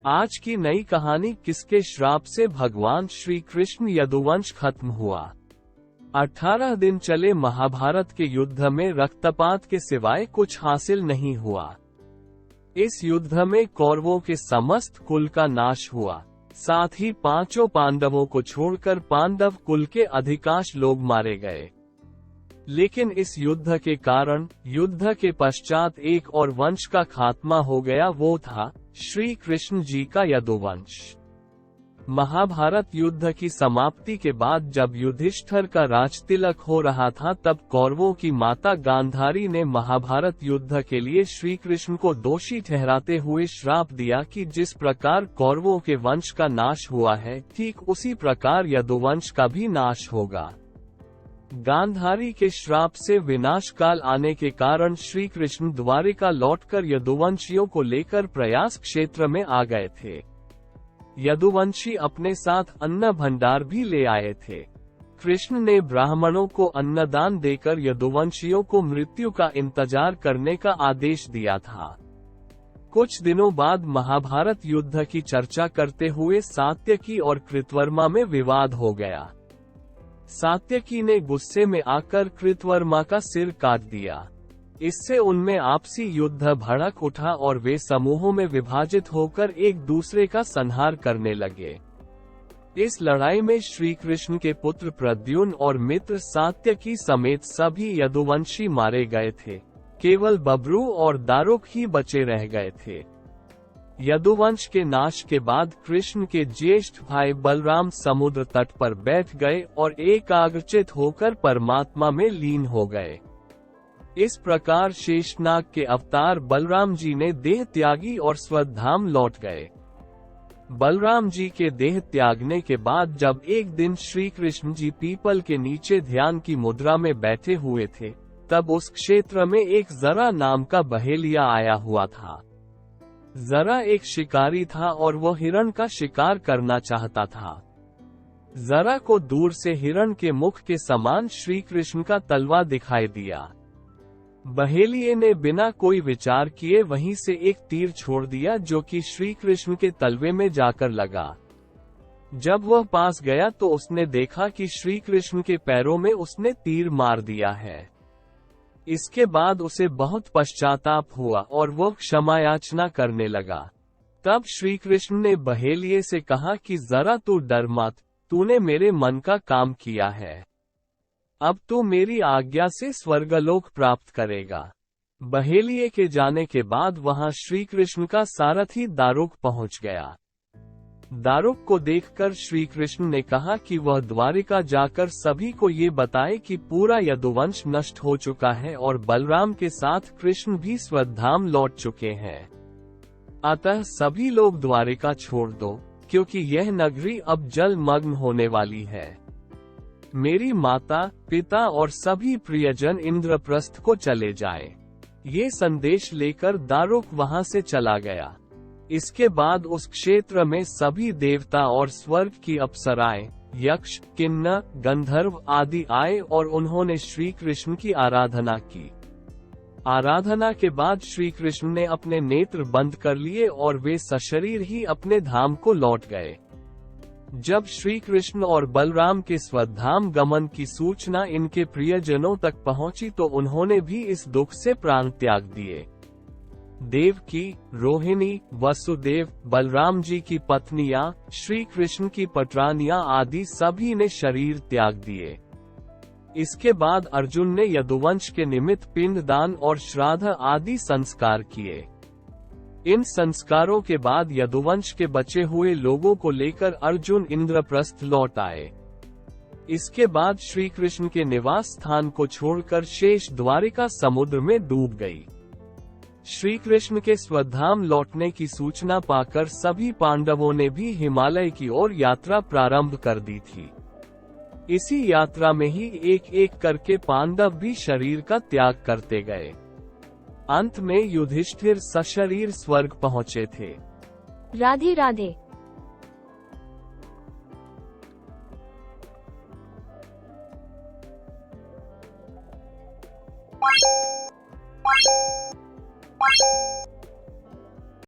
आज की नई कहानी किसके श्राप से भगवान श्री कृष्ण यदुवंश खत्म हुआ। 18 दिन चले महाभारत के युद्ध में रक्तपात के सिवाय कुछ हासिल नहीं हुआ। इस युद्ध में कौरवों के समस्त कुल का नाश हुआ, साथ ही पांचों पांडवों को छोड़कर पांडव कुल के अधिकांश लोग मारे गए। लेकिन इस युद्ध के कारण युद्ध के पश्चात एक और वंश का खात्मा हो गया, वो था श्री कृष्ण जी का यदुवंश। महाभारत युद्ध की समाप्ति के बाद जब युधिष्ठिर का राजतिलक हो रहा था, तब कौरवों की माता गांधारी ने महाभारत युद्ध के लिए श्री कृष्ण को दोषी ठहराते हुए श्राप दिया कि जिस प्रकार कौरवों के वंश का नाश हुआ है, ठीक उसी प्रकार यदुवंश का भी नाश होगा। गांधारी के श्राप से विनाश काल आने के कारण श्री कृष्ण द्वारिका लौटकर यदुवंशियों को लेकर प्रयास क्षेत्र में आ गए थे। यदुवंशी अपने साथ अन्न भंडार भी ले आए थे। कृष्ण ने ब्राह्मणों को अन्नदान देकर यदुवंशियों को मृत्यु का इंतजार करने का आदेश दिया था। कुछ दिनों बाद महाभारत युद्ध की चर्चा करते हुए सात्यकी और कृतवर्मा में विवाद हो गया। सात्यकी ने गुस्से में आकर कृतवर्मा का सिर काट दिया। इससे उनमें आपसी युद्ध भड़क उठा और वे समूहों में विभाजित होकर एक दूसरे का संहार करने लगे। इस लड़ाई में श्री कृष्ण के पुत्र प्रद्युम्न और मित्र सात्यकी समेत सभी यदुवंशी मारे गए थे। केवल बब्रू और दारुक ही बचे रह गए थे। यदुवंश के नाश के बाद कृष्ण के ज्येष्ठ भाई बलराम समुद्र तट पर बैठ गए और एकाग्रचित होकर परमात्मा में लीन हो गए। इस प्रकार शेषनाग के अवतार बलराम जी ने देह त्यागी और स्वधाम लौट गए। बलराम जी के देह त्यागने के बाद जब एक दिन श्री कृष्ण जी पीपल के नीचे ध्यान की मुद्रा में बैठे हुए थे, तब उस क्षेत्र में एक जरा नाम का बहेलिया आया हुआ था। जरा एक शिकारी था और वो हिरण का शिकार करना चाहता था। जरा को दूर से हिरण के मुख के समान श्री कृष्ण का तलवा दिखाई दिया। बहेलिये ने बिना कोई विचार किए वहीं से एक तीर छोड़ दिया, जो कि श्री कृष्ण के तलवे में जाकर लगा। जब वह पास गया तो उसने देखा कि श्री कृष्ण के पैरों में उसने तीर मार दिया है। इसके बाद उसे बहुत पश्चाताप हुआ और वह क्षमायाचना करने लगा। तब श्री कृष्ण ने बहेलिये से कहा कि जरा तू डर मत, तूने मेरे मन का काम किया है। अब तू मेरी आज्ञा से स्वर्गलोक प्राप्त करेगा। बहेलिये के जाने के बाद वहां श्री कृष्ण का सारथी दारुक पहुंच गया। दारुक को देखकर श्री कृष्ण ने कहा कि वह द्वारिका जाकर सभी को ये बताए कि पूरा यदुवंश नष्ट हो चुका है और बलराम के साथ कृष्ण भी स्वधाम लौट चुके हैं। अतः सभी लोग द्वारिका छोड़ दो, क्योंकि यह नगरी अब जलमग्न होने वाली है। मेरी माता, पिता और सभी प्रियजन इंद्रप्रस्थ को चले जाएं। ये संदेश लेकर दारुक वहां से चला गया। इसके बाद उस क्षेत्र में सभी देवता और स्वर्ग की अप्सराएं, यक्ष, किन्नर, गंधर्व आदि आए और उन्होंने श्री कृष्ण की आराधना की। आराधना के बाद श्री कृष्ण ने अपने नेत्र बंद कर लिए और वे सशरीर ही अपने धाम को लौट गए। जब श्री कृष्ण और बलराम के स्वधाम गमन की सूचना इनके प्रियजनों तक पहुंची तो उन्होंने भी इस दुख से प्राण त्याग दिए। देवकी, रोहिणी, वसुदेव, बलराम जी की पत्नियां, श्री कृष्ण की पटरानियां आदि सभी ने शरीर त्याग दिए। इसके बाद अर्जुन ने यदुवंश के निमित्त पिंडदान और श्राद्ध आदि संस्कार किए। इन संस्कारों के बाद यदुवंश के बचे हुए लोगों को लेकर अर्जुन इंद्रप्रस्थ लौट आए। इसके बाद श्री कृष्ण के निवास स्थान को छोड़कर शेष द्वारिका समुद्र में डूब गई। श्री कृष्ण के स्वधाम लौटने की सूचना पाकर सभी पांडवों ने भी हिमालय की ओर यात्रा प्रारंभ कर दी थी। इसी यात्रा में ही एक एक करके पांडव भी शरीर का त्याग करते गए। अंत में युधिष्ठिर सशरीर स्वर्ग पहुँचे थे। राधे राधे।